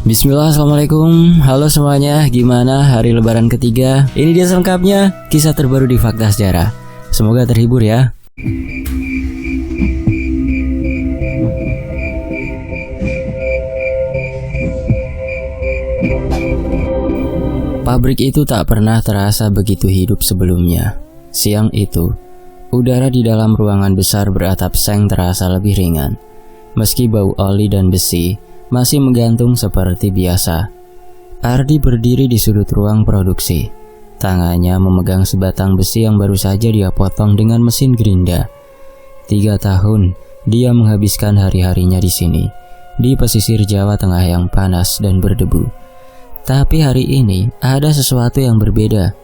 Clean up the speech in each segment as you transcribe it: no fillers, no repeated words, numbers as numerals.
Bismillah, assalamualaikum. Halo semuanya, gimana hari lebaran ketiga? Ini dia selengkapnya, kisah terbaru di Fakta Sejarah. Semoga terhibur ya. Pabrik itu tak pernah terasa begitu hidup sebelumnya. Siang itu, udara di dalam ruangan besar beratap seng terasa lebih ringan. Meski bau oli dan besi masih menggantung seperti biasa. Ardi berdiri di sudut ruang produksi. Tangannya memegang sebatang besi yang baru saja dia potong dengan mesin gerinda. 3 tahun dia menghabiskan hari-harinya di sini, di pesisir Jawa Tengah yang panas dan berdebu. Tapi hari ini ada sesuatu yang berbeda.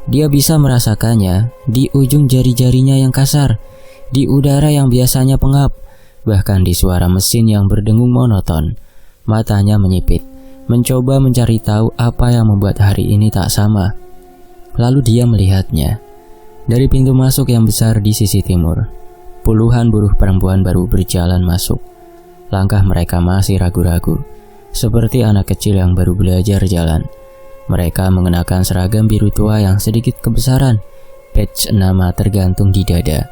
Dia bisa merasakannya di ujung jari-jarinya yang kasar, di udara yang biasanya pengap, bahkan di suara mesin yang berdengung monoton. Matanya menyipit, mencoba mencari tahu apa yang membuat hari ini tak sama. Lalu dia melihatnya. Dari pintu masuk yang besar di sisi timur, puluhan buruh perempuan baru berjalan masuk. Langkah mereka masih ragu-ragu, seperti anak kecil yang baru belajar jalan. Mereka mengenakan seragam biru tua yang sedikit kebesaran, badge nama tergantung di dada,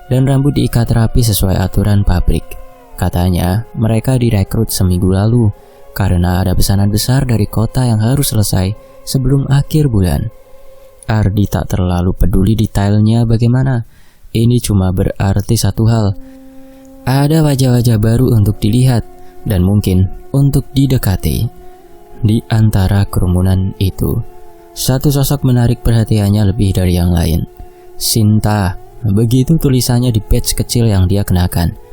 dan rambut diikat rapi sesuai aturan pabrik. Katanya mereka direkrut seminggu lalu karena ada pesanan besar dari kota yang harus selesai sebelum akhir bulan. Ardi tak terlalu peduli detailnya bagaimana. Ini cuma berarti satu hal. Ada wajah-wajah baru untuk dilihat dan mungkin untuk didekati. Di antara kerumunan itu, satu sosok menarik perhatiannya lebih dari yang lain. Sinta, begitu tulisannya di badge kecil yang dia kenakan.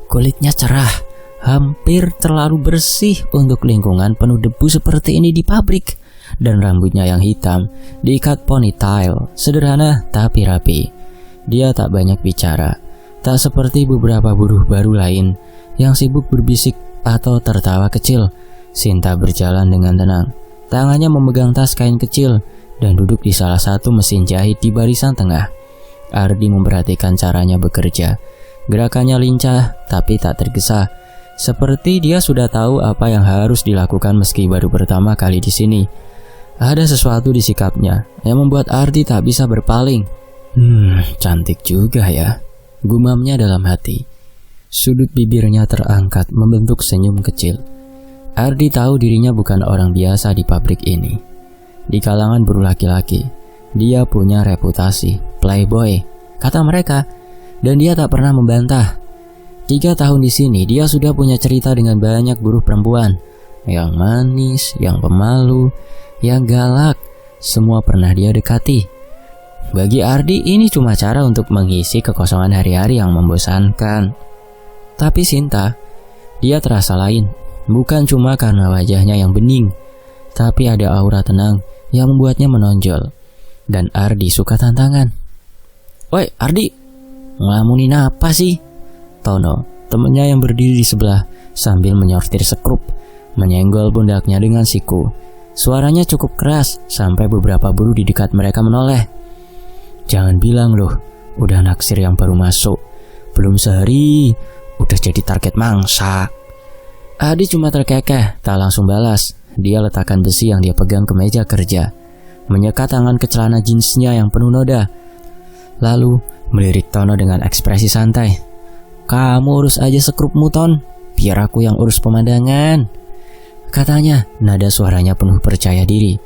Kulitnya cerah, hampir terlalu bersih untuk lingkungan penuh debu seperti ini di pabrik. Dan rambutnya yang hitam diikat ponytail, sederhana tapi rapi. Dia tak banyak bicara, tak seperti beberapa buruh baru lain yang sibuk berbisik atau tertawa kecil. Sinta berjalan dengan tenang, tangannya memegang tas kain kecil dan duduk di salah satu mesin jahit di barisan tengah. Ardi memperhatikan caranya bekerja. Gerakannya lincah tapi tak tergesa, seperti dia sudah tahu apa yang harus dilakukan meski baru pertama kali di sini. Ada sesuatu di sikapnya yang membuat Ardi tak bisa berpaling. Cantik juga ya, gumamnya dalam hati. Sudut bibirnya terangkat membentuk senyum kecil. Ardi tahu dirinya bukan orang biasa di pabrik ini. Di kalangan buruh laki-laki, dia punya reputasi playboy, kata mereka. Dan dia tak pernah membantah. 3 tahun di sini dia sudah punya cerita dengan banyak buruh perempuan. Yang manis, yang pemalu, yang galak, semua pernah dia dekati. Bagi Ardi ini cuma cara untuk mengisi kekosongan hari-hari yang membosankan. Tapi Sinta, dia terasa lain. Bukan cuma karena wajahnya yang bening, tapi ada aura tenang yang membuatnya menonjol. Dan Ardi suka tantangan. Woi Ardi, ngelamunin apa sih? Tono, temennya yang berdiri di sebelah, sambil menyortir sekrup, menyenggol pundaknya dengan siku. Suaranya cukup keras, sampai beberapa buruh di dekat mereka menoleh. Jangan bilang loh, udah naksir yang baru masuk. Belum sehari, udah jadi target mangsa. Adi cuma terkekeh, tak langsung balas. Dia letakkan besi yang dia pegang ke meja kerja, menyekat tangan ke celana jeansnya yang penuh noda. Lalu melirik Tono dengan ekspresi santai. Kamu urus aja sekrupmu Ton, biar aku yang urus pemandangan, katanya, nada suaranya penuh percaya diri.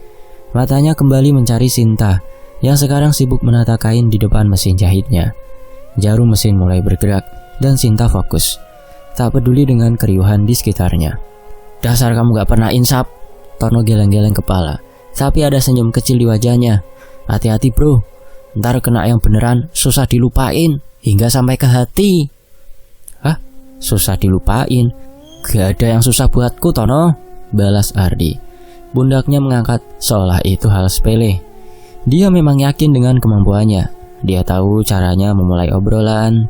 Matanya kembali mencari Sinta yang sekarang sibuk menata kain di depan mesin jahitnya. Jarum mesin mulai bergerak dan Sinta fokus, tak peduli dengan keriuhan di sekitarnya. Dasar kamu gak pernah insaf. Tono geleng-geleng kepala, tapi ada senyum kecil di wajahnya. Hati-hati bro, ntar kena yang beneran susah dilupain hingga sampai ke hati. Hah? Susah dilupain? Gak ada yang susah buatku Tono, balas Ardi. Bundaknya mengangkat seolah itu hal sepele. Dia memang yakin dengan kemampuannya. Dia tahu caranya memulai obrolan,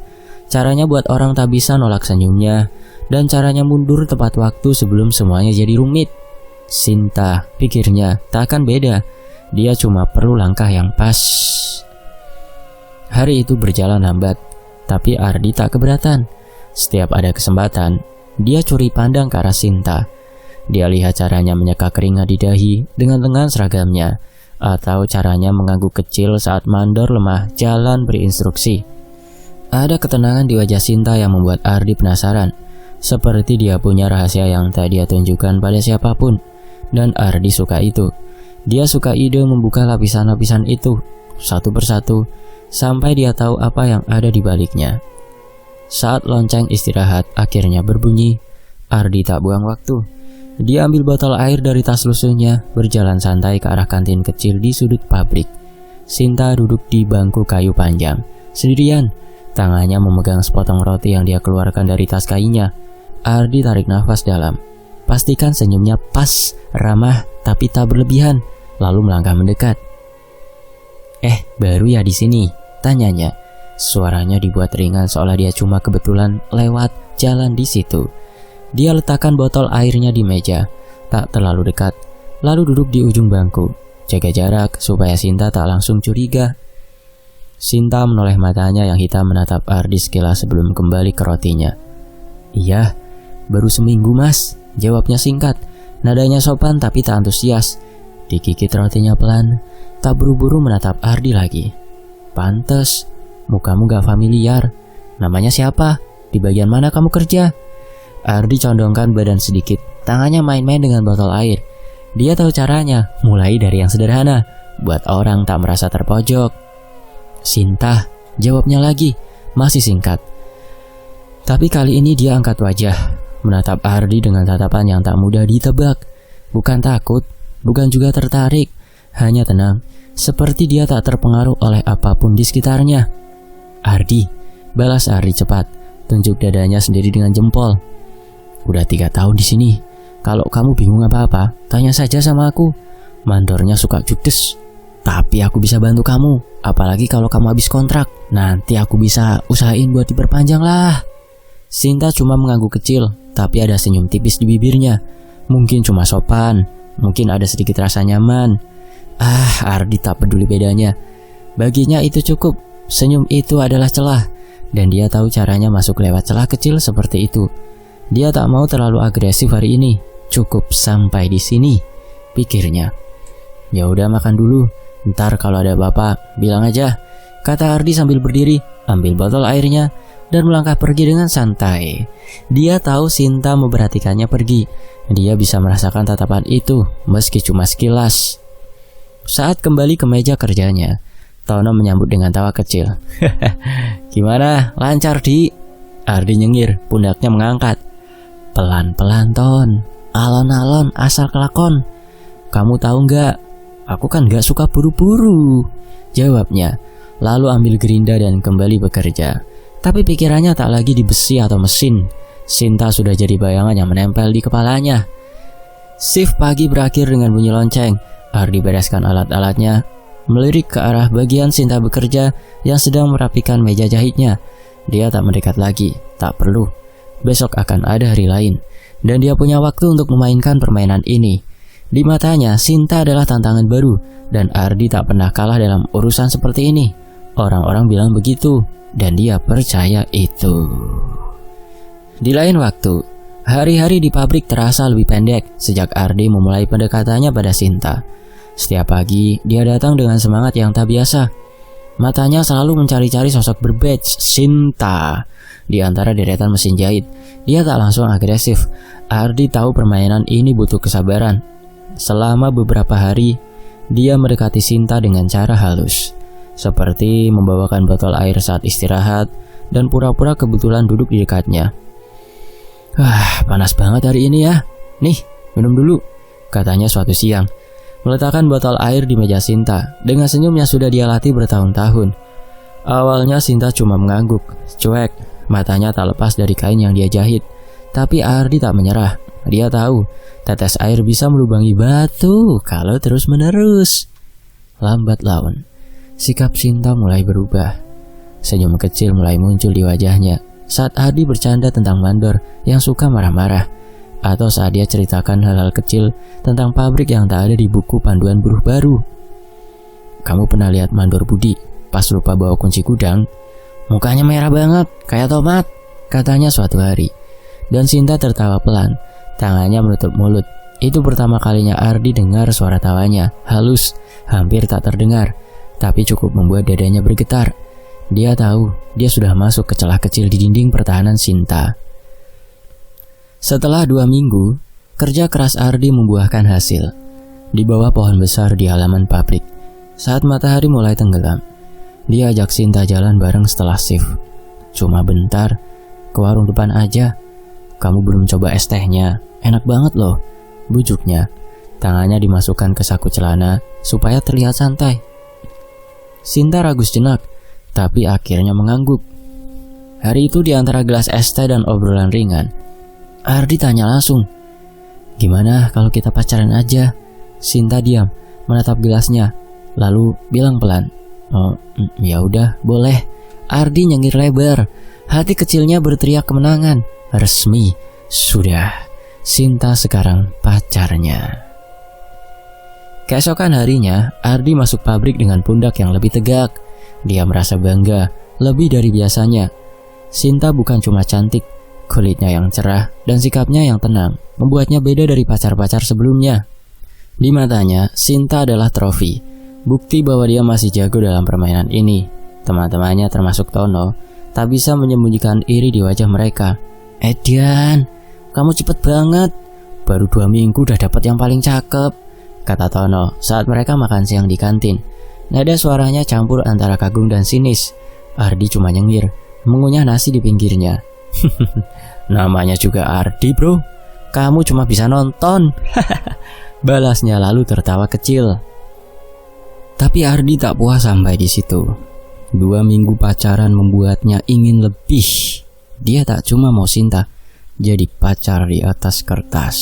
caranya buat orang tak bisa nolak senyumnya, dan caranya mundur tepat waktu sebelum semuanya jadi rumit. Sinta, pikirnya, tak akan beda. Dia cuma perlu langkah yang pas. Hari itu berjalan lambat, tapi Ardi tak keberatan. Setiap ada kesempatan, dia curi pandang ke arah Sinta. Dia lihat caranya menyeka keringat di dahi dengan lengan seragamnya, atau caranya mengangguk kecil saat mandor lemah jalan berinstruksi. Ada ketenangan di wajah Sinta yang membuat Ardi penasaran, seperti dia punya rahasia yang tak dia tunjukkan pada siapapun. Dan Ardi suka itu. Dia suka ide membuka lapisan-lapisan itu satu persatu sampai dia tahu apa yang ada di baliknya. Saat lonceng istirahat akhirnya berbunyi, Ardi tak buang waktu. Dia ambil botol air dari tas lusuhnya, berjalan santai ke arah kantin kecil di sudut pabrik. Sinta duduk di bangku kayu panjang, sendirian, tangannya memegang sepotong roti yang dia keluarkan dari tas kainnya. Ardi tarik nafas dalam. Pastikan senyumnya pas, ramah, tapi tak berlebihan, lalu melangkah mendekat. Baru ya di sini? Tanyanya. Suaranya dibuat ringan seolah dia cuma kebetulan lewat jalan di situ. Dia letakkan botol airnya di meja, tak terlalu dekat, lalu duduk di ujung bangku, jaga jarak supaya Sinta tak langsung curiga. Sinta menoleh matanya yang hitam menatap Ardi sekilas sebelum kembali ke rotinya. Iya, baru seminggu mas, jawabnya singkat, nadanya sopan tapi tak antusias. Dikikit rotinya pelan, tak buru-buru menatap Ardi lagi. Pantes, mukamu gak familiar. Namanya siapa? Di bagian mana kamu kerja? Ardi condongkan badan sedikit, tangannya main-main dengan botol air. Dia tahu caranya, mulai dari yang sederhana, buat orang tak merasa terpojok. Sinta, jawabnya lagi, masih singkat. Tapi kali ini dia angkat wajah, menatap Ardi dengan tatapan yang tak mudah ditebak. Bukan takut, bukan juga tertarik, hanya tenang, seperti dia tak terpengaruh oleh apapun di sekitarnya. Ardi, balas Ardi cepat, tunjuk dadanya sendiri dengan jempol. Udah 3 tahun di sini. Kalau kamu bingung apa-apa, tanya saja sama aku. Mandornya suka judes, tapi aku bisa bantu kamu. Apalagi kalau kamu habis kontrak, nanti aku bisa usahain buat diperpanjang lah. Sinta cuma mengangguk kecil, tapi ada senyum tipis di bibirnya. Mungkin cuma sopan, mungkin ada sedikit rasa nyaman. Ardi tak peduli bedanya. Baginya itu cukup. Senyum itu adalah celah, dan dia tahu caranya masuk lewat celah kecil seperti itu. Dia tak mau terlalu agresif hari ini. Cukup sampai di sini, pikirnya. Ya udah makan dulu. Ntar kalau ada bapak, bilang aja, kata Ardi sambil berdiri, ambil botol airnya, dan melangkah pergi dengan santai. Dia tahu Sinta memperhatikannya pergi. Dia bisa merasakan tatapan itu, meski cuma sekilas. Saat kembali ke meja kerjanya, Tono menyambut dengan tawa kecil. Gimana? Lancar, Di? Ardi nyengir, pundaknya mengangkat. Pelan-pelan, Ton. Alon-alon, asal kelakon. Kamu tahu nggak? Aku kan nggak suka buru-buru, jawabnya. Lalu ambil gerinda dan kembali bekerja. Tapi pikirannya tak lagi di besi atau mesin. Sinta sudah jadi bayangan yang menempel di kepalanya. Shift pagi berakhir dengan bunyi lonceng. Ardi bereskan alat-alatnya, melirik ke arah bagian Sinta bekerja yang sedang merapikan meja jahitnya. Dia tak mendekat lagi, tak perlu. Besok akan ada hari lain, dan dia punya waktu untuk memainkan permainan ini. Di matanya, Sinta adalah tantangan baru, dan Ardi tak pernah kalah dalam urusan seperti ini. Orang-orang bilang begitu, dan dia percaya itu. Di lain waktu, hari-hari di pabrik terasa lebih pendek sejak Ardi memulai pendekatannya pada Sinta. Setiap pagi, dia datang dengan semangat yang tak biasa. Matanya selalu mencari-cari sosok berbadge Sinta di antara deretan mesin jahit. Dia tak langsung agresif. Ardi tahu permainan ini butuh kesabaran. Selama beberapa hari, dia mendekati Sinta dengan cara halus, seperti membawakan botol air saat istirahat dan pura-pura kebetulan duduk di dekatnya. Panas banget hari ini ya. Nih, minum dulu, katanya suatu siang. Meletakkan botol air di meja Sinta dengan senyum yang sudah dia latih bertahun-tahun. Awalnya Sinta cuma mengangguk, cuek, matanya tak lepas dari kain yang dia jahit. Tapi Ardi tak menyerah. Dia tahu tetes air bisa melubangi batu kalau terus-menerus. Lambat laun, sikap Sinta mulai berubah. Senyum kecil mulai muncul di wajahnya saat Ardi bercanda tentang mandor yang suka marah-marah, atau saat dia ceritakan hal-hal kecil tentang pabrik yang tak ada di buku panduan buruh baru. Kamu pernah lihat mandor Budi pas lupa bawa kunci gudang? Mukanya merah banget, kayak tomat, katanya suatu hari. Dan Sinta tertawa pelan, tangannya menutup mulut, Itu pertama kalinya Ardi dengar suara tawanya, halus, hampir tak terdengar, tapi cukup membuat dadanya bergetar. Dia tahu dia sudah masuk ke celah kecil di dinding pertahanan Sinta. Setelah 2 minggu, kerja keras Ardi membuahkan hasil. Di bawah pohon besar di halaman pabrik, saat matahari mulai tenggelam, dia ajak Sinta jalan bareng setelah shift. Cuma bentar, ke warung depan aja. Kamu belum coba es tehnya, enak banget loh, bujuknya. Tangannya dimasukkan ke saku celana supaya terlihat santai. Sinta ragu sejenak, tapi akhirnya mengangguk. Hari itu di antara gelas es teh dan obrolan ringan, Ardi tanya langsung, "Gimana kalau kita pacaran aja?" Sinta diam, menatap gelasnya, lalu bilang pelan, "Oh, ya udah, boleh." Ardi nyengir lebar, hati kecilnya berteriak kemenangan. Resmi, sudah, Sinta sekarang pacarnya. Keesokan harinya, Ardi masuk pabrik dengan pundak yang lebih tegak. Dia merasa bangga, lebih dari biasanya. Sinta bukan cuma cantik, kulitnya yang cerah dan sikapnya yang tenang membuatnya beda dari pacar-pacar sebelumnya. Di matanya, Sinta adalah trofi, bukti bahwa dia masih jago dalam permainan ini. Teman-temannya termasuk Tono tak bisa menyembunyikan iri di wajah mereka. "Edian, kamu cepet banget, baru 2 minggu udah dapat yang paling cakep," kata Tono saat mereka makan siang di kantin. Nada suaranya campur antara kagum dan sinis. Ardi cuma nyengir, mengunyah nasi di pinggirnya. "Namanya juga Ardi bro, kamu cuma bisa nonton." Balasnya lalu tertawa kecil. Tapi Ardi tak puas sampai di situ. 2 minggu pacaran membuatnya ingin lebih. Dia tak cuma mau Sinta jadi pacar di atas kertas.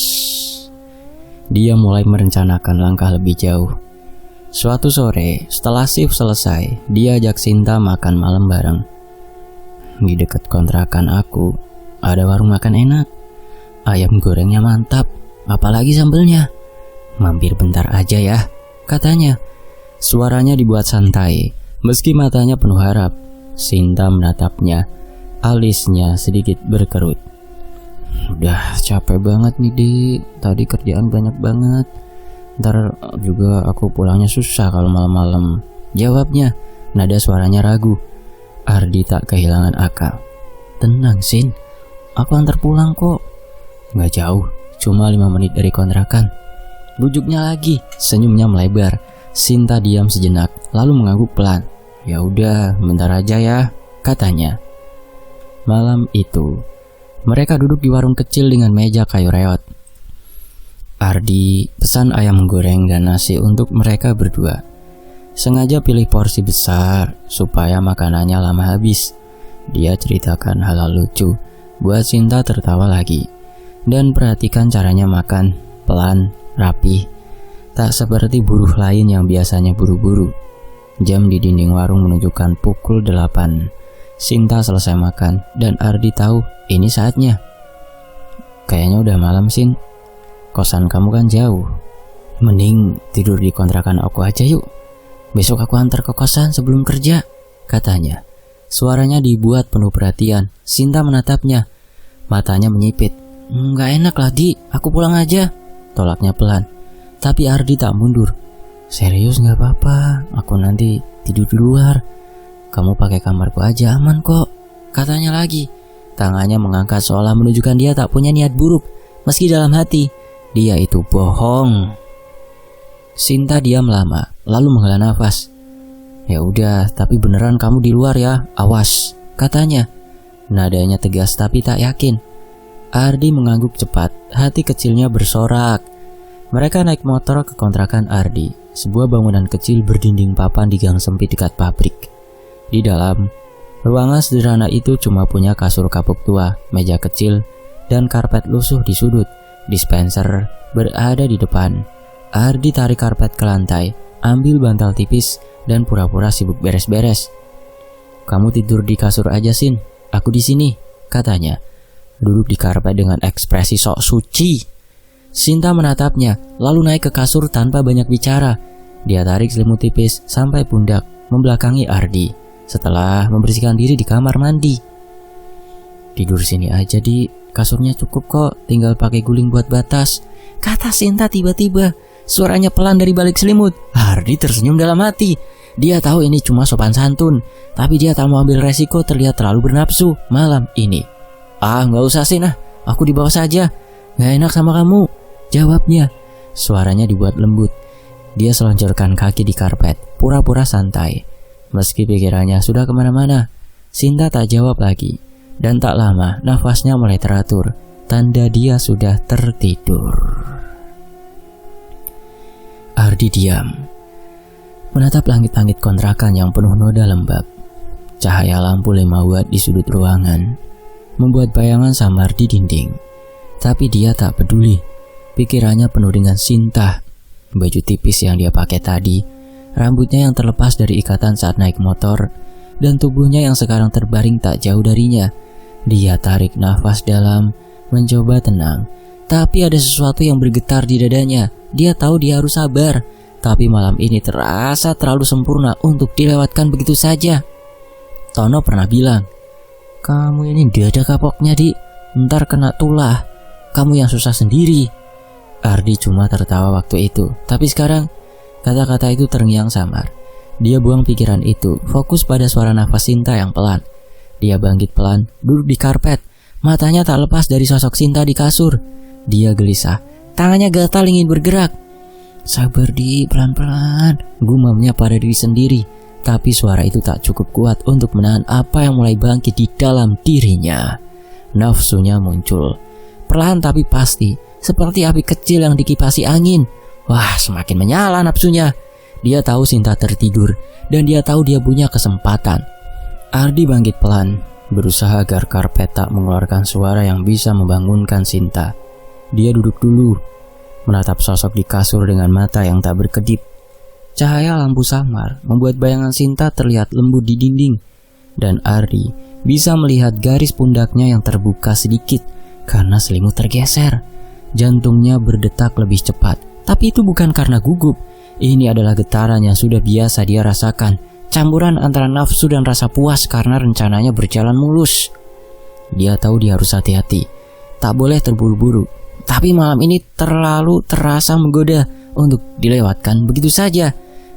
Dia mulai merencanakan langkah lebih jauh. Suatu sore, setelah shift selesai, dia ajak Sinta makan malam bareng. Di dekat kontrakan aku, ada warung makan enak. Ayam gorengnya mantap, apalagi sambelnya. "Mampir bentar aja ya," katanya. Suaranya dibuat santai, meski matanya penuh harap. Sinta menatapnya, alisnya sedikit berkerut. "Udah capek banget nih Dik, tadi kerjaan banyak banget. Ntar juga aku pulangnya susah kalau malam-malam," jawabnya. Nada suaranya ragu. Ardi tak kehilangan akal. "Tenang Sin, aku antar pulang kok." "Gak jauh, cuma 5 menit dari kontrakan," bujuknya lagi. Senyumnya melebar. Sinta diam sejenak, lalu mengangguk pelan. "Ya udah, bentar aja ya," katanya. Malam itu, mereka duduk di warung kecil dengan meja kayu reot. Ardi pesan ayam goreng dan nasi untuk mereka berdua. Sengaja pilih porsi besar supaya makanannya lama habis. Dia ceritakan hal lucu, buat Sinta tertawa lagi. Dan perhatikan caranya makan, pelan, rapi. Tak seperti buruh lain yang biasanya buru-buru. Jam di dinding warung menunjukkan pukul 8. Sinta selesai makan dan Ardi tahu ini saatnya. "Kayaknya udah malam Sin, kosan kamu kan jauh. Mending tidur di kontrakan aku aja yuk. Besok aku antar ke kosan sebelum kerja," katanya. Suaranya dibuat penuh perhatian. Sinta menatapnya, matanya menyipit. "Nggak enak lah Di, aku pulang aja," tolaknya pelan. Tapi Ardi tak mundur. "Serius gak apa-apa, aku nanti tidur di luar. Kamu pakai kamarku aja, aman kok," katanya lagi. Tangannya mengangkat seolah menunjukkan dia tak punya niat buruk, meski dalam hati dia itu bohong. Sinta diam lama, lalu menghela nafas. "Ya udah, tapi beneran kamu di luar ya, awas," katanya. Nadanya tegas tapi tak yakin. Ardi mengangguk cepat, hati kecilnya bersorak. Mereka naik motor ke kontrakan Ardi, sebuah bangunan kecil berdinding papan di gang sempit dekat pabrik. Di dalam, ruangan sederhana itu cuma punya kasur kapuk tua, meja kecil, dan karpet lusuh di sudut. Dispenser berada di depan. Ardi tarik karpet ke lantai, ambil bantal tipis, dan pura-pura sibuk beres-beres. "Kamu tidur di kasur aja Sin, aku di sini," katanya. Duduk di karpet dengan ekspresi sok suci. Sinta menatapnya, lalu naik ke kasur tanpa banyak bicara. Dia tarik selimut tipis sampai pundak, membelakangi Ardi, setelah membersihkan diri di kamar mandi. "Tidur sini aja Di, Kasurnya cukup kok, tinggal pakai guling buat batas, kata Sinta tiba-tiba. Suaranya pelan dari balik selimut. Ardi tersenyum dalam hati. Dia tahu ini cuma sopan santun, tapi dia tak mau ambil resiko terlihat terlalu bernafsu malam ini. Gak usah sih nah, aku di bawah saja. Gak enak sama kamu, jawabnya. Suaranya dibuat lembut. Dia selonjorkan kaki di karpet, pura-pura santai. Meski pikirannya sudah kemana-mana, Sinta tak jawab lagi. Dan tak lama, nafasnya mulai teratur, tanda dia sudah tertidur. Ardi diam, menatap langit-langit kontrakan yang penuh noda lembab. Cahaya lampu 5 watt di sudut ruangan membuat bayangan samar di dinding. Tapi dia tak peduli. Pikirannya penuh dengan Sinta. Baju tipis yang dia pakai tadi, rambutnya yang terlepas dari ikatan saat naik motor, dan tubuhnya yang sekarang terbaring tak jauh darinya. Dia tarik nafas dalam, mencoba tenang. Tapi ada sesuatu yang bergetar di dadanya. Dia tahu dia harus sabar, tapi malam ini terasa terlalu sempurna untuk dilewatkan begitu saja. Tono pernah bilang, kamu ini gak ada kapoknya Di, ntar kena tulah, kamu yang susah sendiri. Ardi cuma tertawa waktu itu, tapi sekarang kata-kata itu terngiang samar. Dia buang pikiran itu, fokus pada suara nafas Sinta yang pelan. Dia bangkit pelan, duduk di karpet, matanya tak lepas dari sosok Sinta di kasur. Dia gelisah, tangannya gatal ingin bergerak. Sabar Di, pelan-pelan, gumamnya pada diri sendiri. Tapi suara itu tak cukup kuat untuk menahan apa yang mulai bangkit di dalam dirinya. Nafsunya muncul, perlahan tapi pasti, seperti api kecil yang dikipasi angin. Wah, semakin menyala nafsunya. Dia tahu Sinta tertidur, dan dia tahu dia punya kesempatan. Ardi bangkit pelan, berusaha agar karpet tak mengeluarkan suara yang bisa membangunkan Sinta. Dia duduk dulu, menatap sosok di kasur dengan mata yang tak berkedip. Cahaya lampu samar membuat bayangan Sinta terlihat lembut di dinding, dan Ardi bisa melihat garis pundaknya yang terbuka sedikit karena selimut tergeser. Jantungnya berdetak lebih cepat, tapi itu bukan karena gugup. Ini adalah getaran yang sudah biasa dia rasakan, campuran antara nafsu dan rasa puas karena rencananya berjalan mulus. Dia tahu dia harus hati-hati, tak boleh terburu-buru. Tapi malam ini terlalu terasa menggoda untuk dilewatkan begitu saja.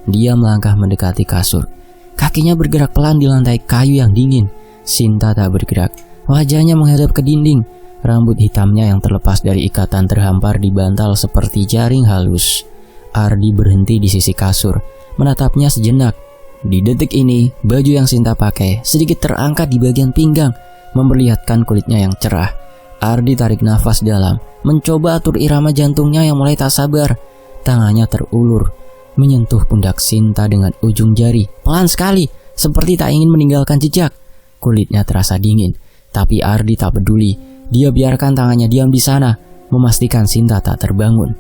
Dia melangkah mendekati kasur. Kakinya bergerak pelan di lantai kayu yang dingin. Sinta tak bergerak. Wajahnya menghadap ke dinding. Rambut hitamnya yang terlepas dari ikatan terhampar di bantal seperti jaring halus. Ardi berhenti di sisi kasur, menatapnya sejenak. Di detik ini, baju yang Sinta pakai sedikit terangkat di bagian pinggang, memperlihatkan kulitnya yang cerah. Ardi tarik nafas dalam, mencoba atur irama jantungnya yang mulai tak sabar. Tangannya terulur, menyentuh pundak Sinta dengan ujung jari, pelan sekali, seperti tak ingin meninggalkan jejak. Kulitnya terasa dingin, tapi Ardi tak peduli. Dia biarkan tangannya diam di sana, memastikan Sinta tak terbangun.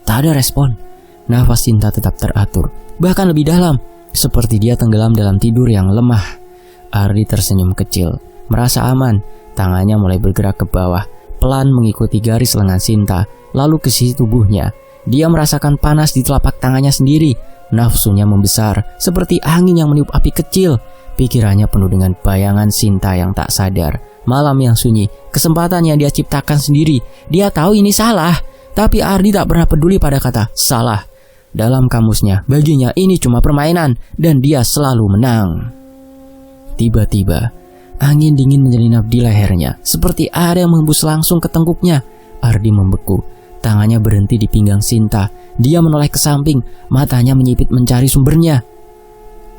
Tak ada respon. Nafas Sinta tetap teratur, bahkan lebih dalam, seperti dia tenggelam dalam tidur yang lemah. Ardi tersenyum kecil, merasa aman. Tangannya mulai bergerak ke bawah, pelan mengikuti garis lengan Sinta, lalu ke sisi tubuhnya. Dia merasakan panas di telapak tangannya sendiri. Nafsunya membesar, seperti angin yang meniup api kecil. Pikirannya penuh dengan bayangan Sinta yang tak sadar. Malam yang sunyi, kesempatan yang dia ciptakan sendiri. Dia tahu ini salah, tapi Ardi tak pernah peduli pada kata salah. Dalam kamusnya, baginya ini cuma permainan, dan dia selalu menang. Tiba-tiba, angin dingin menyelinap di lehernya, seperti ada yang menghembus langsung ke tengkuknya. Ardi membeku, tangannya berhenti di pinggang Sinta. Dia menoleh ke samping, matanya menyipit mencari sumbernya.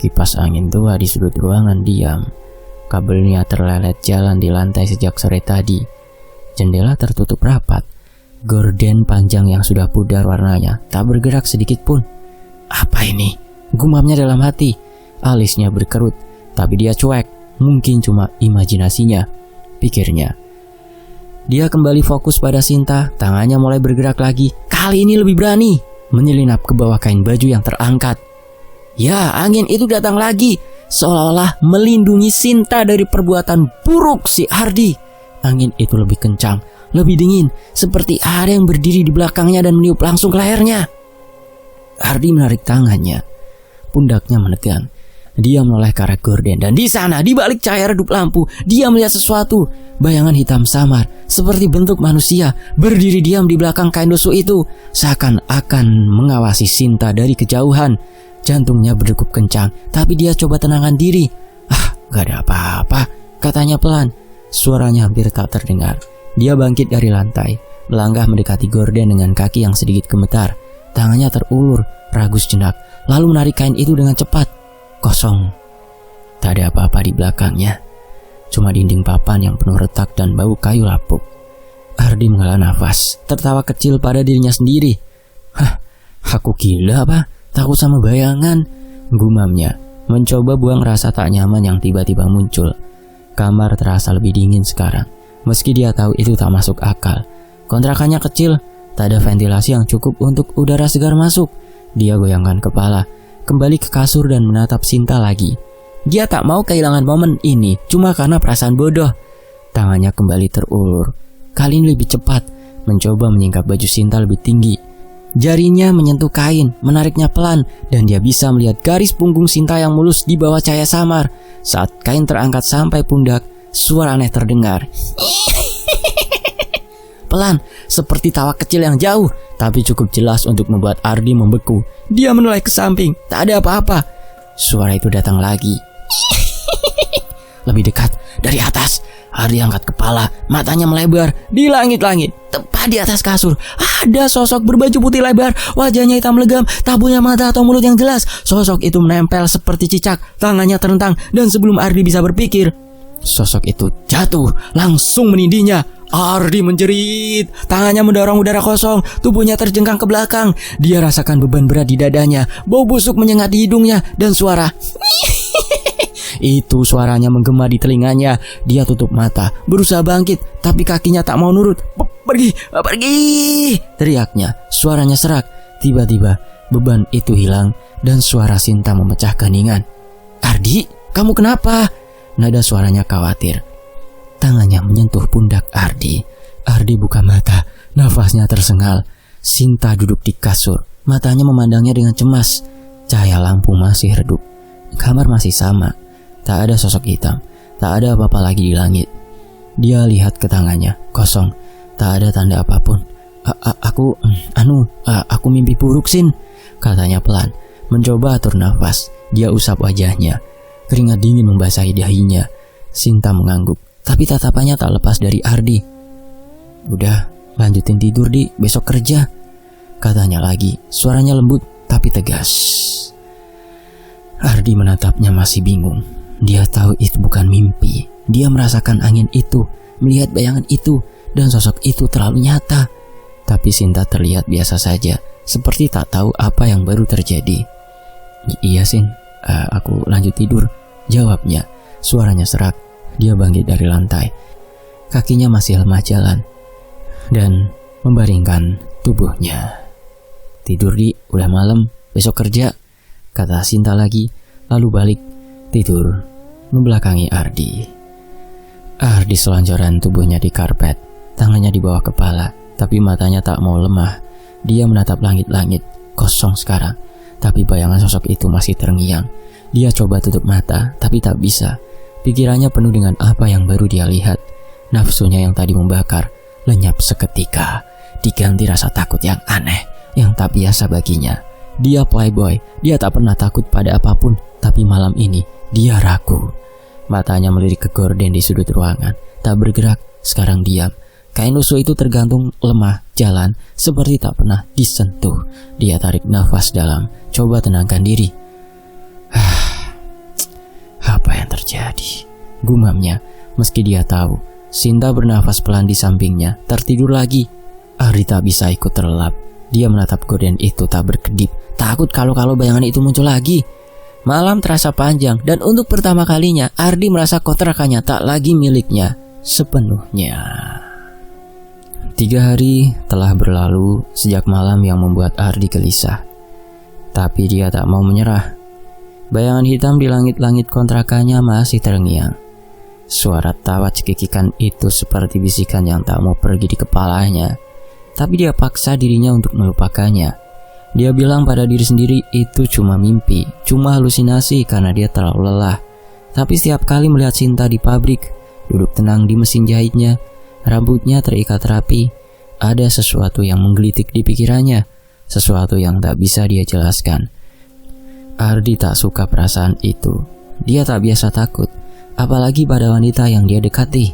Kipas angin tua di sudut ruangan diam. Kabelnya terlelet jalan di lantai sejak sore tadi. Jendela tertutup rapat. Gorden panjang yang sudah pudar warnanya tak bergerak sedikit pun. Apa ini? Gumamnya dalam hati. Alisnya berkerut, tapi dia cuek. Mungkin cuma imajinasinya, pikirnya. Dia kembali fokus pada Sinta. Tangannya mulai bergerak lagi. Kali ini lebih berani, menyelinap ke bawah kain baju yang terangkat. Ya, angin itu datang lagi, seolah-olah melindungi Sinta dari perbuatan buruk si Ardi. Angin itu lebih kencang, lebih dingin, seperti ada yang berdiri di belakangnya dan meniup langsung ke lehernya. Ardi menarik tangannya. Pundaknya menegang. Dia menoleh ke arah gorden dan di sana, di balik cahaya redup lampu, dia melihat sesuatu. Bayangan hitam samar seperti bentuk manusia berdiri diam di belakang kain lusuh itu, seakan-akan mengawasi Sinta dari kejauhan. Jantungnya berdegup kencang, tapi dia coba tenangkan diri. Gak ada apa-apa, katanya pelan. Suaranya hampir tak terdengar. Dia bangkit dari lantai, melangkah mendekati gorden dengan kaki yang sedikit gemetar. Tangannya terulur, ragu sejenak, lalu menarik kain itu dengan cepat. Kosong. Tak ada apa-apa di belakangnya. Cuma dinding papan yang penuh retak dan bau kayu lapuk. Ardi menghela nafas, tertawa kecil pada dirinya sendiri. Aku gila apa? Takut sama bayangan, gumamnya, mencoba buang rasa tak nyaman yang tiba-tiba muncul. Kamar terasa lebih dingin sekarang, meski dia tahu itu tak masuk akal. Kontrakannya kecil, tak ada ventilasi yang cukup untuk udara segar masuk. Dia goyangkan kepala, kembali ke kasur dan menatap Sinta lagi. Dia tak mau kehilangan momen ini cuma karena perasaan bodoh. Tangannya kembali terulur, kali ini lebih cepat, mencoba menyingkap baju Sinta lebih tinggi. Jarinya menyentuh kain, menariknya pelan, dan dia bisa melihat garis punggung Sinta yang mulus di bawah cahaya samar. Saat kain terangkat sampai pundak, suara aneh terdengar. Pelan, seperti tawa kecil yang jauh, tapi cukup jelas untuk membuat Ardi membeku. Dia menoleh ke samping, tak ada apa-apa. Suara itu datang lagi. Lebih dekat, dari atas. Ardi angkat kepala, matanya melebar. Di langit-langit, tepat di atas kasur, ada sosok berbaju putih lebar. Wajahnya hitam legam, tak punya mata atau mulut yang jelas. Sosok itu menempel seperti cicak, tangannya terentang. Dan sebelum Ardi bisa berpikir, sosok itu jatuh, langsung menindihnya. Ardi menjerit, tangannya mendorong udara kosong, tubuhnya terjengkang ke belakang. Dia rasakan beban berat di dadanya, bau busuk menyengat di hidungnya, dan suara itu suaranya menggema di telinganya. Dia tutup mata, berusaha bangkit, tapi kakinya tak mau nurut. Pergi, teriaknya. Suaranya serak. Tiba-tiba beban itu hilang dan suara Sinta memecah keheningan. Ardi, kamu kenapa? Nada suaranya khawatir. Tangannya menyentuh pundak Ardi. Ardi buka mata, nafasnya tersengal. Sinta duduk di kasur, matanya memandangnya dengan cemas. Cahaya lampu masih redup. Kamar masih sama. Tak ada sosok hitam, tak ada apa-apa lagi di langit. Dia lihat ke tangannya, kosong. Tak ada tanda apapun. Aku mimpi buruk, Sin, katanya pelan. Mencoba atur nafas, dia usap wajahnya. Keringat dingin membasahi dahinya. Sinta mengangguk, tapi tatapannya tak lepas dari Ardi. Udah, lanjutin tidur di, besok kerja, katanya lagi. Suaranya lembut tapi tegas. Ardi menatapnya masih bingung. Dia tahu itu bukan mimpi. Dia merasakan angin itu, melihat bayangan itu, dan sosok itu terlalu nyata. Tapi Sinta terlihat biasa saja, seperti tak tahu apa yang baru terjadi. Iya, Sin, aku lanjut tidur, jawabnya. Suaranya serak. Dia bangkit dari lantai. Kakinya masih lemah jalan dan membaringkan tubuhnya. Tidur di, udah malam, besok kerja, kata Sinta lagi, lalu balik tidur membelakangi Ardi. Ardi selonjoran tubuhnya di karpet, tangannya di bawah kepala, tapi matanya tak mau lemah. Dia menatap langit-langit, kosong sekarang, tapi bayangan sosok itu masih terngiang. Dia coba tutup mata, tapi tak bisa. Pikirannya penuh dengan apa yang baru dia lihat. Nafsunya yang tadi membakar, lenyap seketika, diganti rasa takut yang aneh, yang tak biasa baginya. Dia playboy, dia tak pernah takut pada apapun, tapi malam ini dia ragu. Matanya melirik ke gorden di sudut ruangan, tak bergerak, sekarang diam. Kain lusuh itu tergantung lemah, jalan, seperti tak pernah disentuh. Dia tarik nafas dalam, coba tenangkan diri. Apa yang terjadi? Gumamnya, meski dia tahu. Sinta bernafas pelan di sampingnya, tertidur lagi. Ardi tak bisa ikut terlelap. Dia menatap gorden itu tak berkedip, takut kalau bayangan itu muncul lagi. Malam terasa panjang dan untuk pertama kalinya Ardi merasa kontrakannya tak lagi miliknya sepenuhnya. 3 hari telah berlalu sejak malam yang membuat Ardi gelisah. Tapi dia tak mau menyerah. Bayangan hitam di langit-langit kontrakannya masih terngiang. Suara tawa cekikikan itu seperti bisikan yang tak mau pergi di kepalanya. Tapi dia paksa dirinya untuk melupakannya. Dia bilang pada diri sendiri itu cuma mimpi, cuma halusinasi karena dia terlalu lelah. Tapi setiap kali melihat Sinta di pabrik, duduk tenang di mesin jahitnya, rambutnya terikat rapi, ada sesuatu yang menggelitik di pikirannya, sesuatu yang tak bisa dia jelaskan. Ardi tak suka perasaan itu. Dia tak biasa takut, apalagi pada wanita yang dia dekati.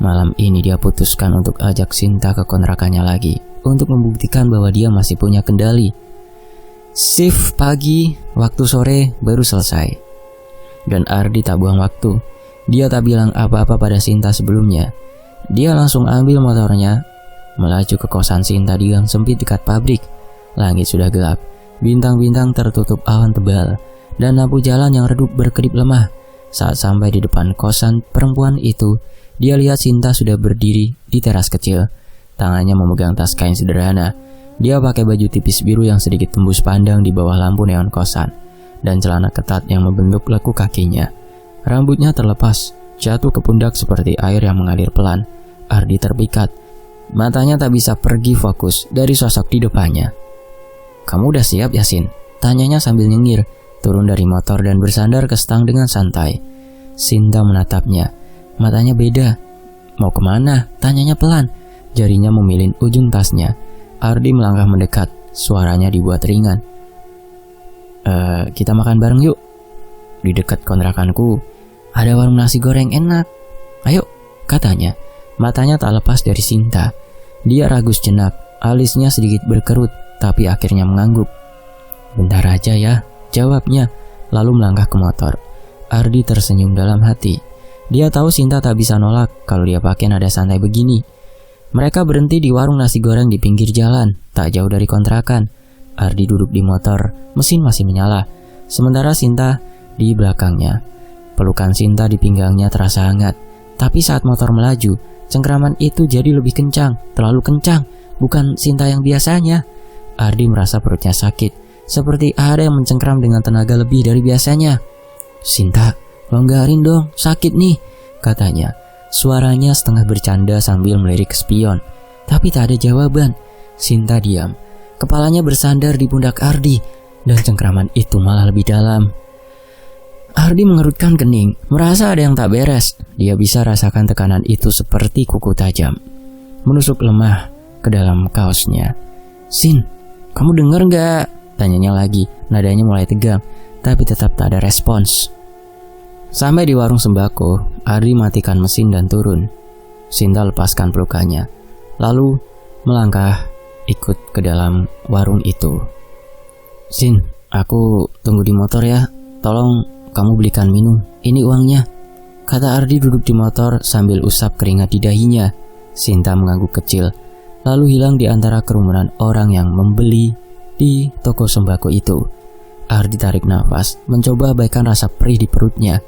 Malam ini dia putuskan untuk ajak Sinta ke kontrakannya lagi, untuk membuktikan bahwa dia masih punya kendali. Shift pagi, waktu sore baru selesai. Dan Ardi tak buang waktu. Dia tak bilang apa-apa pada Sinta sebelumnya. Dia langsung ambil motornya, melaju ke kosan Sinta di gang sempit dekat pabrik. Langit sudah gelap, bintang-bintang tertutup awan tebal, dan lampu jalan yang redup berkedip lemah. Saat sampai di depan kosan perempuan itu, dia lihat Sinta sudah berdiri di teras kecil. Tangannya memegang tas kain sederhana. Dia pakai baju tipis biru yang sedikit tembus pandang di bawah lampu neon kosan, dan celana ketat yang membentuk lekuk kakinya. Rambutnya terlepas, jatuh ke pundak seperti air yang mengalir pelan. Ardi terpikat. Matanya tak bisa pergi fokus dari sosok di depannya. "Kamu udah siap, Yasin?" tanyanya sambil nyengir, turun dari motor dan bersandar ke stang dengan santai. Sinta menatapnya. Matanya beda. "Mau kemana?" tanyanya pelan. Jarinya memilin ujung tasnya. Ardi melangkah mendekat. Suaranya dibuat ringan. Kita makan bareng yuk. Di dekat kontrakanku ada warung nasi goreng enak. Ayo, katanya. Matanya tak lepas dari Sinta. Dia ragu sejenak. Alisnya sedikit berkerut, tapi akhirnya mengangguk. "Bentar aja ya," jawabnya, lalu melangkah ke motor. Ardi tersenyum dalam hati. Dia tahu Sinta tak bisa nolak kalau dia pakai nada santai begini. Mereka berhenti di warung nasi goreng di pinggir jalan, tak jauh dari kontrakan. Ardi duduk di motor, mesin masih menyala. Sementara Sinta di belakangnya. Pelukan Sinta di pinggangnya terasa hangat. Tapi saat motor melaju, cengkraman itu jadi lebih kencang, terlalu kencang. Bukan Sinta yang biasanya. Ardi merasa perutnya sakit, seperti ada yang mencengkram dengan tenaga lebih dari biasanya. "Sinta, longgarin dong, sakit nih," katanya. Suaranya setengah bercanda sambil melirik ke spion. Tapi tak ada jawaban. Sinta diam. Kepalanya bersandar di pundak Ardi, dan cengkraman itu malah lebih dalam. Ardi mengerutkan kening, merasa ada yang tak beres. Dia bisa rasakan tekanan itu seperti kuku tajam, menusuk lemah ke dalam kaosnya. "Sin, kamu denger gak?" tanyanya lagi. Nadanya mulai tegang, tapi tetap tak ada respons. Sampai di warung sembako, Ardi matikan mesin dan turun. Sinta lepaskan pelukannya, lalu melangkah ikut ke dalam warung itu. "Sin, aku tunggu di motor ya. Tolong kamu belikan minum. Ini uangnya," kata Ardi duduk di motor sambil usap keringat di dahinya. Sinta mengangguk kecil, lalu hilang di antara kerumunan orang yang membeli di toko sembako itu. Ardi tarik nafas, mencoba abaikan rasa perih di perutnya.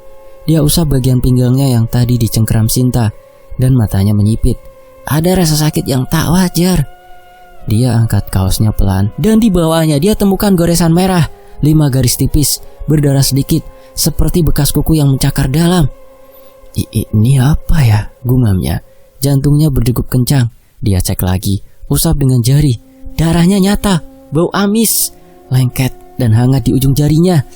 Dia usap bagian pinggangnya yang tadi dicengkram Sinta, dan matanya menyipit. Ada rasa sakit yang tak wajar. Dia angkat kaosnya pelan, dan di bawahnya dia temukan goresan merah, 5 garis tipis, berdarah sedikit, seperti bekas kuku yang mencakar dalam. "Ini apa ya?" gumamnya. Jantungnya berdegup kencang. Dia cek lagi, usap dengan jari. Darahnya nyata, bau amis, lengket dan hangat di ujung jarinya.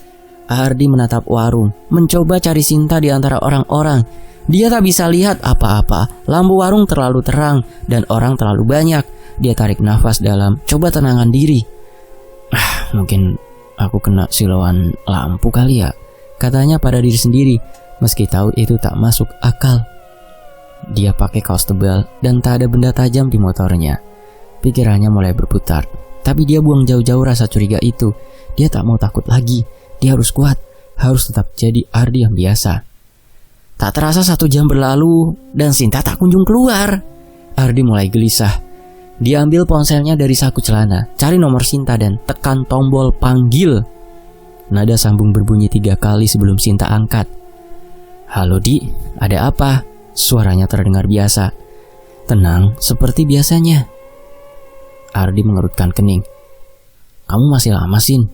Ardi menatap warung, mencoba cari Sinta di antara orang-orang. Dia tak bisa lihat apa-apa. Lampu warung terlalu terang dan orang terlalu banyak. Dia tarik nafas dalam, coba tenangkan diri. Mungkin aku kena siluan lampu kali ya, katanya pada diri sendiri, meski tahu itu tak masuk akal. Dia pakai kaos tebal dan tak ada benda tajam di motornya. Pikirannya mulai berputar, tapi dia buang jauh-jauh rasa curiga itu. Dia tak mau takut lagi. Dia harus kuat, harus tetap jadi Ardi yang biasa. Tak terasa 1 jam berlalu dan Sinta tak kunjung keluar. Ardi mulai gelisah. Dia ambil ponselnya dari saku celana, cari nomor Sinta dan tekan tombol panggil. Nada sambung berbunyi 3 kali sebelum Sinta angkat. "Halo Di, ada apa?" Suaranya terdengar biasa, tenang seperti biasanya. Ardi mengerutkan kening. "Kamu masih lama, Sin?"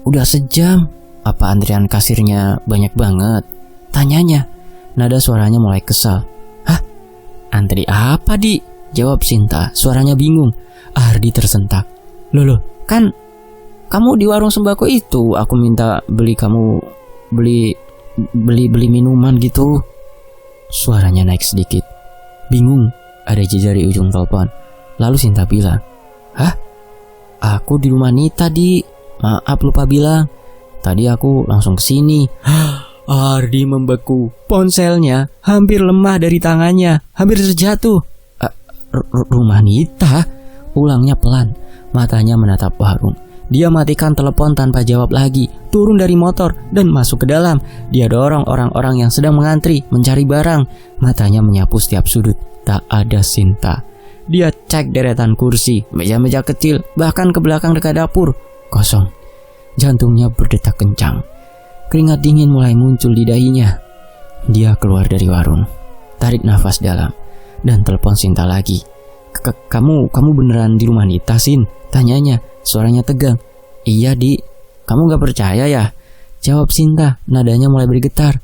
"Udah sejam. Apa antrian kasirnya banyak banget?" tanyanya. Nada suaranya mulai kesal. "Hah? Antri apa, Di?" jawab Sinta, suaranya bingung. Ardi tersentak. Loh, kan kamu di warung sembako itu aku minta beli minuman gitu. Suaranya naik sedikit. Bingung, ada jejak di ujung telepon. Lalu Sinta bilang, "Hah? Aku di rumah Nita, Di. Maaf lupa bilang. Tadi aku langsung kesini." Ardi membeku. Ponselnya hampir lemah dari tangannya, hampir terjatuh. Rumah Nita? Ulangnya pelan. Matanya menatap warung. Dia matikan telepon tanpa jawab lagi, turun dari motor dan masuk ke dalam. Dia dorong orang-orang yang sedang mengantri mencari barang. Matanya menyapu setiap sudut. Tak ada Sinta. Dia cek deretan kursi, meja-meja kecil, bahkan ke belakang dekat dapur. Kosong. Jantungnya berdetak kencang. Keringat dingin mulai muncul di dahinya. Dia keluar dari warung, tarik nafas dalam, dan telepon Sinta lagi. Kamu beneran di rumah Nita, Sin? Tanyanya, suaranya tegang. Iya, Di. Kamu gak percaya ya? Jawab Sinta, nadanya mulai bergetar.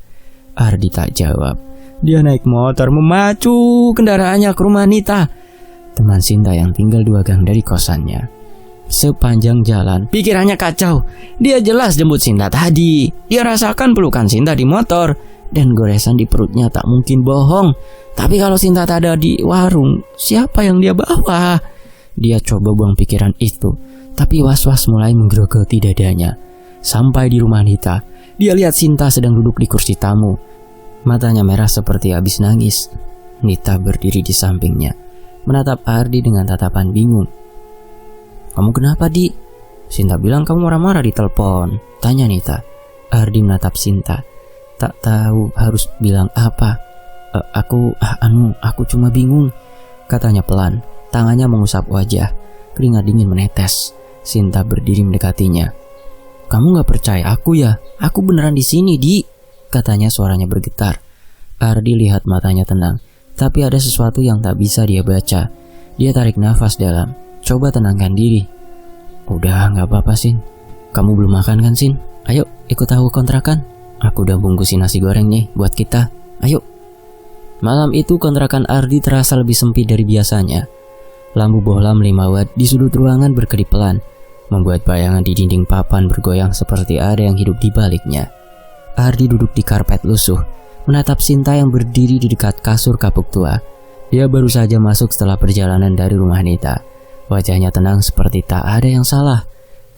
Ardi tak jawab. Dia naik motor memacu kendaraannya ke rumah Nita, teman Sinta yang tinggal 2 gang dari kosannya. Sepanjang jalan, pikirannya kacau. Dia jelas jemput Sinta tadi. Dia rasakan pelukan Sinta di motor, dan goresan di perutnya tak mungkin bohong. Tapi kalau Sinta tak ada di warung, siapa yang dia bawa? Dia coba buang pikiran itu, tapi was-was mulai menggerogoti dadanya. Sampai di rumah Nita, dia lihat Sinta sedang duduk di kursi tamu. Matanya merah seperti habis nangis. Nita berdiri di sampingnya, menatap Ardi dengan tatapan bingung. Kamu kenapa, Di? Sinta bilang kamu marah-marah di telepon, tanya Nita. Ardi menatap Sinta. Tak tahu harus bilang apa. Aku cuma bingung, katanya pelan. Tangannya mengusap wajah, keringat dingin menetes. Sinta berdiri mendekatinya. Kamu gak percaya aku ya? Aku beneran di sini, Di, katanya suaranya bergetar. Ardi lihat matanya tenang, tapi ada sesuatu yang tak bisa dia baca. Dia tarik nafas dalam, coba tenangkan diri. Udah gak apa-apa, Sin. Kamu belum makan kan, Sin? Ayo ikut aku kontrakan. Aku udah bungkusin nasi goreng nih buat kita. Ayo. Malam itu kontrakan Ardi terasa lebih sempit dari biasanya. Lampu bohlam 5 watt di sudut ruangan berkedip pelan, membuat bayangan di dinding papan bergoyang seperti ada yang hidup di baliknya. Ardi duduk di karpet lusuh, menatap Sinta yang berdiri di dekat kasur kapuk tua. Dia baru saja masuk setelah perjalanan dari rumah Nita. Wajahnya tenang seperti tak ada yang salah.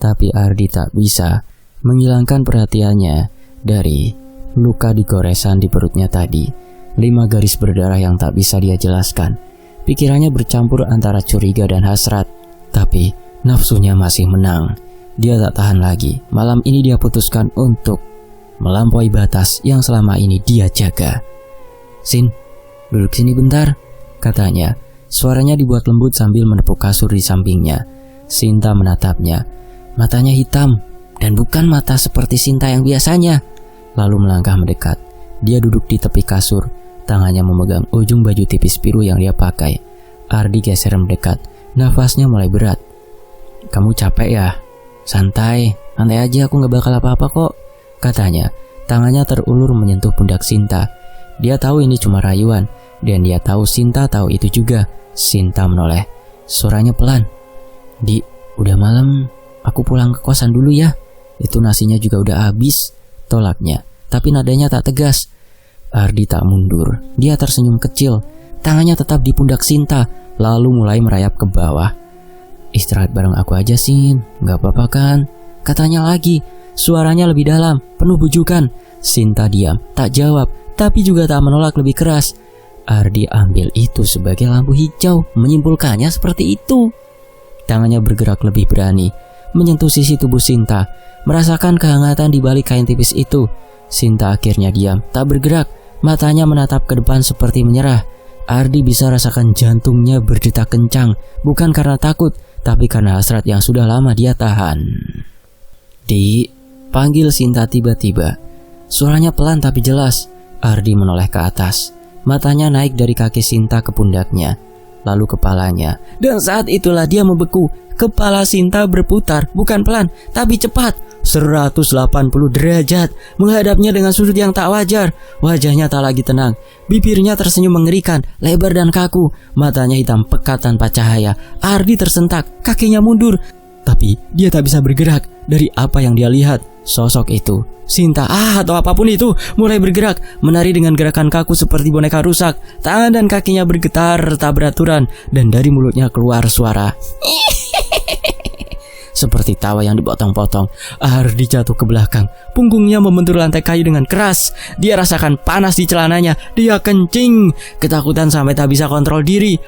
Tapi Ardi tak bisa menghilangkan perhatiannya dari luka di goresan di perutnya tadi. 5 garis berdarah yang tak bisa dia jelaskan. Pikirannya bercampur antara curiga dan hasrat. Tapi nafsunya masih menang. Dia tak tahan lagi. Malam ini dia putuskan untuk melampaui batas yang selama ini dia jaga. Sin, duduk sini bentar, katanya. Suaranya dibuat lembut sambil menepuk kasur di sampingnya. Sinta menatapnya. Matanya hitam dan bukan mata seperti Sinta yang biasanya. Lalu melangkah mendekat. Dia duduk di tepi kasur, tangannya memegang ujung baju tipis biru yang dia pakai. Ardi geser mendekat, nafasnya mulai berat. Kamu capek ya? Santai aja, aku gak bakal apa-apa kok, katanya. Tangannya terulur menyentuh pundak Sinta. Dia tahu ini cuma rayuan, dan dia tahu Sinta tahu itu juga. Sinta menoleh, suaranya pelan. Di, udah malam, aku pulang ke kosan dulu ya. Itu nasinya juga udah habis, tolaknya. Tapi nadanya tak tegas. Ardi tak mundur. Dia tersenyum kecil. Tangannya tetap di pundak Sinta, lalu mulai merayap ke bawah. Istirahat bareng aku aja, Sin. Gak apa-apa kan? Katanya lagi. Suaranya lebih dalam, penuh bujukan. Sinta diam, tak jawab, tapi juga tak menolak lebih keras. Ardi ambil itu sebagai lampu hijau, menyimpulkannya seperti itu. Tangannya bergerak lebih berani, menyentuh sisi tubuh Sinta, merasakan kehangatan di balik kain tipis itu. Sinta akhirnya diam, tak bergerak, matanya menatap ke depan seperti menyerah. Ardi bisa rasakan jantungnya berdetak kencang, bukan karena takut, tapi karena hasrat yang sudah lama dia tahan. Di, panggil Sinta tiba-tiba. Suaranya pelan tapi jelas. Ardi menoleh ke atas, matanya naik dari kaki Sinta ke pundaknya, lalu kepalanya. Dan saat itulah dia membeku. Kepala Sinta berputar, bukan pelan, tapi cepat, 180 derajat, menghadapnya dengan sudut yang tak wajar. Wajahnya tak lagi tenang, bibirnya tersenyum mengerikan, lebar dan kaku, matanya hitam pekat tanpa cahaya. Ardi tersentak, kakinya mundur. Tapi dia tak bisa bergerak dari apa yang dia lihat. Sosok itu, Sinta atau apapun itu, mulai bergerak, menari dengan gerakan kaku seperti boneka rusak. Tangan dan kakinya bergetar tak beraturan, dan dari mulutnya keluar suara seperti tawa yang dipotong-potong. Ardi jatuh ke belakang. Punggungnya membentur lantai kayu dengan keras. Dia rasakan panas di celananya. Dia kencing. Ketakutan sampai tak bisa kontrol diri.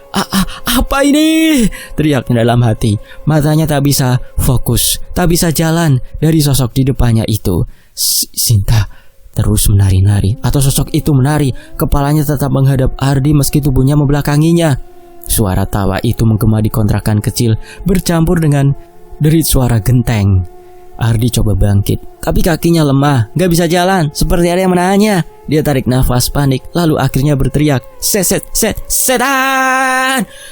Apa ini? Teriaknya dalam hati. Matanya tak bisa fokus, tak bisa jalan dari sosok di depannya itu. Sinta terus menari-nari, atau sosok itu menari. Kepalanya tetap menghadap Ardi meski tubuhnya membelakanginya. Suara tawa itu menggema di kontrakan kecil, bercampur dengan derit suara genteng. Ardi coba bangkit, tapi kakinya lemah, gak bisa jalan, seperti ada yang menahannya. Dia tarik nafas panik, lalu akhirnya berteriak, setan!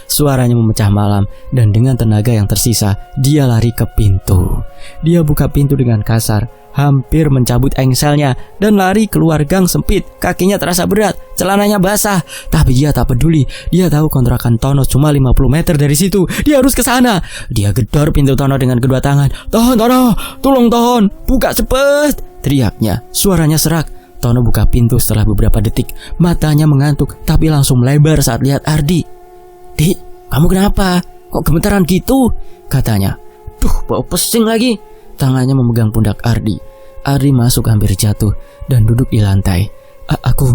Suaranya memecah malam, dan dengan tenaga yang tersisa, dia lari ke pintu. Dia buka pintu dengan kasar, hampir mencabut engselnya, dan lari keluar gang sempit. Kakinya terasa berat, celananya basah, tapi dia tak peduli. Dia tahu kontrakan Tono cuma 50 meter dari situ. Dia harus ke sana. Dia gedor pintu Tono dengan kedua tangan. Tono, tolong Ton, buka cepet! Teriaknya, suaranya serak. Tono buka pintu setelah beberapa detik. Matanya mengantuk, tapi langsung melebar saat lihat Ardi. Dik, kamu kenapa? Kok gemetaran gitu? Katanya. Duh, bau pesing lagi. Tangannya memegang pundak Ardi. Ardi masuk hampir jatuh dan duduk di lantai. Aku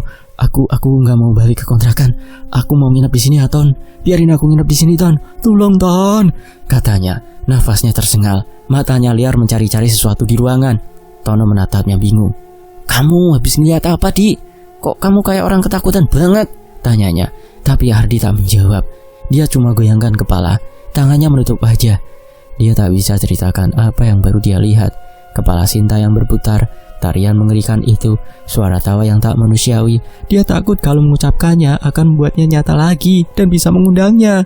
nggak mau balik ke kontrakan. Aku mau nginep di sini ya Ton. Biarin aku nginep di sini Ton. Tolong Ton, katanya. Nafasnya tersengal. Matanya liar mencari-cari sesuatu di ruangan. Tono menatapnya bingung. Kamu habis ngeliat apa, Di? Kok kamu kayak orang ketakutan banget? Tanyanya. Tapi Ardi tak menjawab. Dia cuma goyangkan kepala. Tangannya menutup wajah. Dia tak bisa ceritakan apa yang baru dia lihat. Kepala Sinta yang berputar, tarian mengerikan itu, suara tawa yang tak manusiawi. Dia takut kalau mengucapkannya akan membuatnya nyata lagi dan bisa mengundangnya.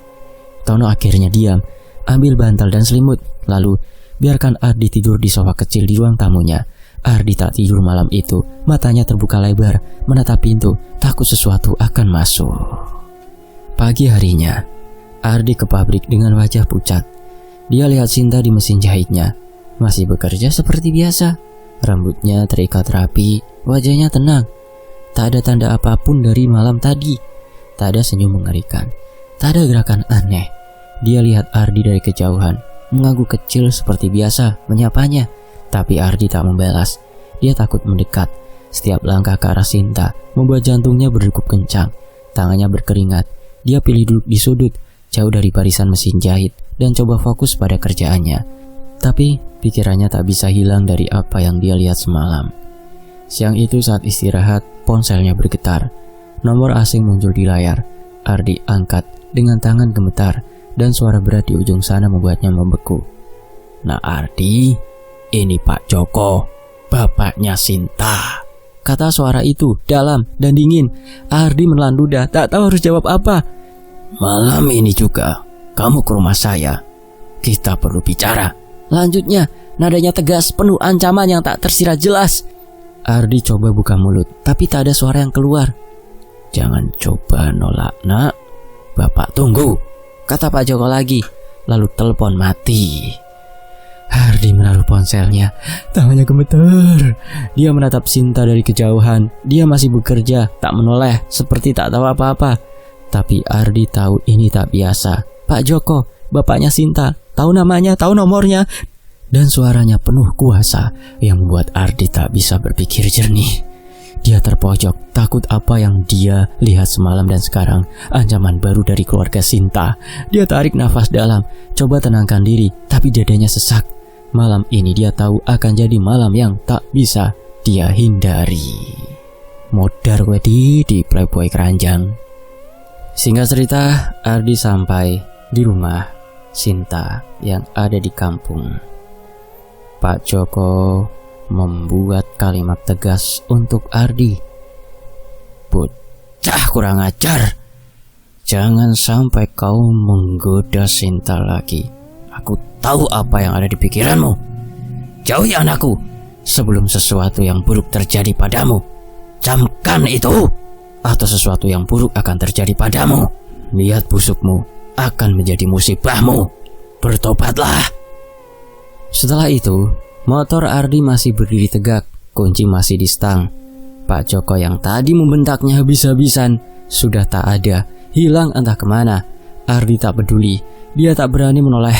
Tono akhirnya diam, ambil bantal dan selimut, lalu biarkan Ardi tidur di sofa kecil di ruang tamunya. Ardi tak tidur malam itu, matanya terbuka lebar, menatap pintu, takut sesuatu akan masuk. Pagi harinya, Ardi ke pabrik dengan wajah pucat. Dia lihat Sinta di mesin jahitnya, masih bekerja seperti biasa. Rambutnya terikat rapi, wajahnya tenang. Tak ada tanda apapun dari malam tadi. Tak ada senyum mengerikan, tak ada gerakan aneh. Dia lihat Ardi dari kejauhan, mengangguk kecil seperti biasa, menyapanya. Tapi Ardi tak membalas. Dia takut mendekat. Setiap langkah ke arah Sinta membuat jantungnya berdegup kencang. Tangannya berkeringat. Dia pilih duduk di sudut, jauh dari barisan mesin jahit, dan coba fokus pada kerjaannya. Tapi pikirannya tak bisa hilang dari apa yang dia lihat semalam. Siang itu saat istirahat, ponselnya bergetar. Nomor asing muncul di layar. Ardi angkat dengan tangan gemetar, dan suara berat di ujung sana membuatnya membeku. Nah Ardi, ini Pak Joko, bapaknya Sinta, kata suara itu dalam dan dingin. Ardi menelan ludah, tak tahu harus jawab apa. Malam ini juga kamu ke rumah saya. Kita perlu bicara. Lanjutnya, nadanya tegas, penuh ancaman yang tak tersirat jelas. Ardi coba buka mulut, tapi tak ada suara yang keluar. Jangan coba nolak, nak. Bapak tunggu, kata Pak Joko lagi. Lalu telepon mati. Ardi menaruh ponselnya, tangannya gemeter. Dia menatap Sinta dari kejauhan. Dia masih bekerja, tak menoleh, seperti tak tahu apa-apa. Tapi Ardi tahu ini tak biasa. Pak Joko, bapaknya Sinta, tahu namanya, tahu nomornya, dan suaranya penuh kuasa yang membuat Ardi tak bisa berpikir jernih. Dia terpojok, takut apa yang dia lihat semalam dan sekarang, ancaman baru dari keluarga Sinta. Dia tarik nafas dalam, coba tenangkan diri, tapi dadanya sesak. Malam ini dia tahu akan jadi malam yang tak bisa dia hindari. Modar gue di Playboy keranjang. Singkat cerita, Ardi sampai di rumah Sinta yang ada di kampung. Pak Joko membuat kalimat tegas untuk Ardi. Bocah kurang ajar. Jangan sampai kau menggoda Sinta lagi. Aku tahu apa yang ada di pikiranmu. Jauhi anakku sebelum sesuatu yang buruk terjadi padamu. Camkan itu, atau sesuatu yang buruk akan terjadi padamu. Niat busukmu akan menjadi musibahmu. Bertobatlah. Setelah itu, motor Ardi masih berdiri tegak, kunci masih di stang. Pak Joko yang tadi membentaknya habis-habisan sudah tak ada, hilang entah kemana. Ardi tak peduli, dia tak berani menoleh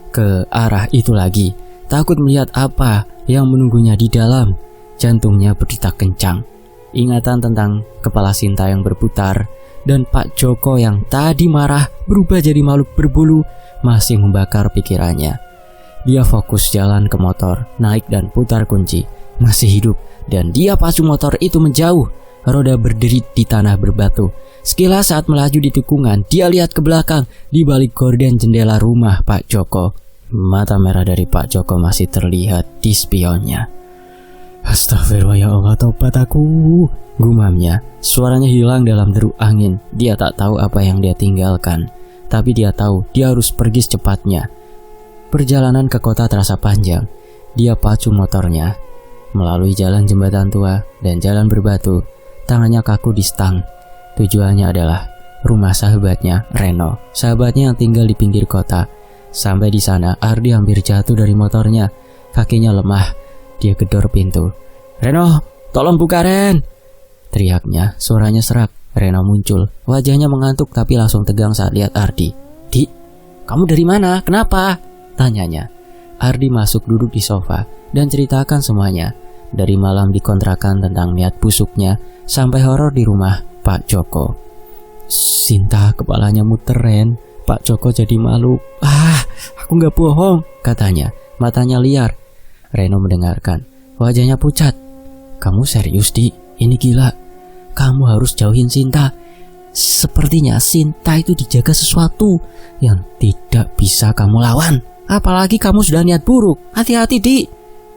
ke arah itu lagi, takut melihat apa yang menunggunya di dalam. Jantungnya berdetak kencang. Ingatan tentang kepala Sinta yang berputar dan Pak Joko yang tadi marah berubah jadi makhluk berbulu masih membakar pikirannya. Dia fokus jalan ke motor, naik dan putar kunci. Masih hidup, dan dia pacu motor itu menjauh. Roda berderit di tanah berbatu. Sekilas saat melaju di tikungan, dia lihat ke belakang di balik gorden jendela rumah Pak Joko. Mata merah dari Pak Joko masih terlihat di spionnya. Astagfirullah ya Allah, tobat aku, gumamnya. Suaranya hilang dalam deruk angin. Dia tak tahu apa yang dia tinggalkan, tapi dia tahu dia harus pergi secepatnya. Perjalanan ke kota terasa panjang. Dia pacu motornya melalui jalan jembatan tua dan jalan berbatu. Tangannya kaku di stang. Tujuannya adalah rumah sahabatnya, Reno, sahabatnya yang tinggal di pinggir kota. Sampai di sana, Ardi hampir jatuh dari motornya. Kakinya lemah. Dia gedor pintu. "Reno, tolong buka, Ren!" teriaknya. Suaranya serak. Reno muncul. Wajahnya mengantuk tapi langsung tegang saat lihat Ardi. "Di, kamu dari mana? Kenapa?" tanyanya. Ardi masuk duduk di sofa dan ceritakan semuanya. Dari malam di kontrakan tentang niat busuknya sampai horor di rumah Pak Joko. Sinta kepalanya muter, Ren. Pak Joko jadi malu. Aku gak bohong, katanya. Matanya liar. Reno mendengarkan. Wajahnya pucat. "Kamu serius, Di? Ini gila. Kamu harus jauhin Sinta. Sepertinya Sinta itu dijaga sesuatu yang tidak bisa kamu lawan. Apalagi kamu sudah niat buruk. Hati-hati, Di.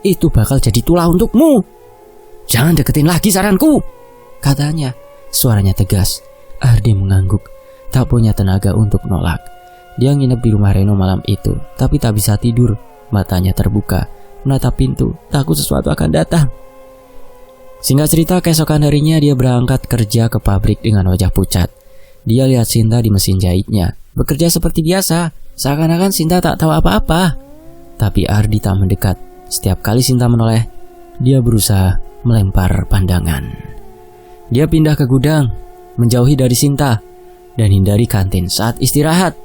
Itu bakal jadi tulah untukmu. Jangan deketin lagi saranku," katanya. Suaranya tegas. Ardi mengangguk. Tak punya tenaga untuk nolak. Dia nginep di rumah Reno malam itu, tapi tak bisa tidur. Matanya terbuka, menatap pintu, takut sesuatu akan datang. Singkat cerita, keesokan harinya dia berangkat kerja ke pabrik dengan wajah pucat. Dia lihat Sinta di mesin jahitnya, bekerja seperti biasa, seakan-akan Sinta tak tahu apa-apa. Tapi Ardi tak mendekat. Setiap kali Sinta menoleh, dia berusaha melempar pandangan. Dia pindah ke gudang, menjauhi dari Sinta, dan hindari kantin saat istirahat.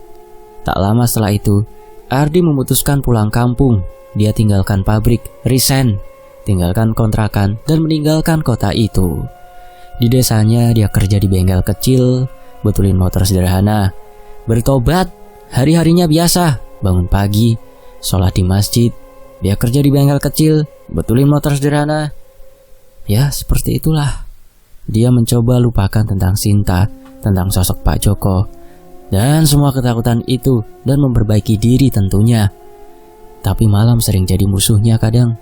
Tak lama setelah itu, Ardi memutuskan pulang kampung. Dia tinggalkan pabrik, resign, tinggalkan kontrakan, dan meninggalkan kota itu. Di desanya dia kerja di bengkel kecil, betulin motor sederhana, bertobat, hari-harinya biasa, bangun pagi, sholat di masjid. Dia kerja di bengkel kecil, betulin motor sederhana. Ya, seperti itulah. Dia mencoba lupakan tentang Sinta, tentang sosok Pak Joko, dan semua ketakutan itu, dan memperbaiki diri tentunya. Tapi malam sering jadi musuhnya kadang.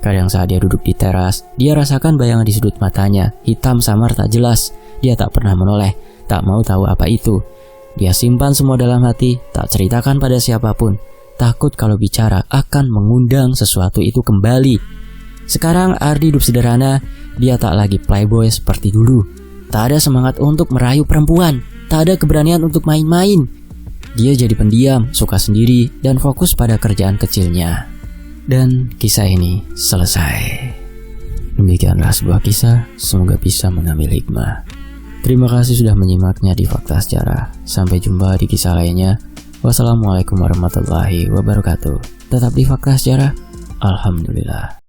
Kadang saat dia duduk di teras, dia rasakan bayangan di sudut matanya, hitam samar tak jelas. Dia tak pernah menoleh, tak mau tahu apa itu. Dia simpan semua dalam hati, tak ceritakan pada siapapun. Takut kalau bicara akan mengundang sesuatu itu kembali. Sekarang Ardi hidup sederhana. Dia tak lagi playboy seperti dulu. Tak ada semangat untuk merayu perempuan. Tak ada keberanian untuk main-main. Dia jadi pendiam, suka sendiri, dan fokus pada kerjaan kecilnya. Dan kisah ini selesai. Demikianlah sebuah kisah, semoga bisa mengambil hikmah. Terima kasih sudah menyimaknya di Fakta Sejarah. Sampai jumpa di kisah lainnya. Wassalamualaikum warahmatullahi wabarakatuh. Tetap di Fakta Sejarah. Alhamdulillah.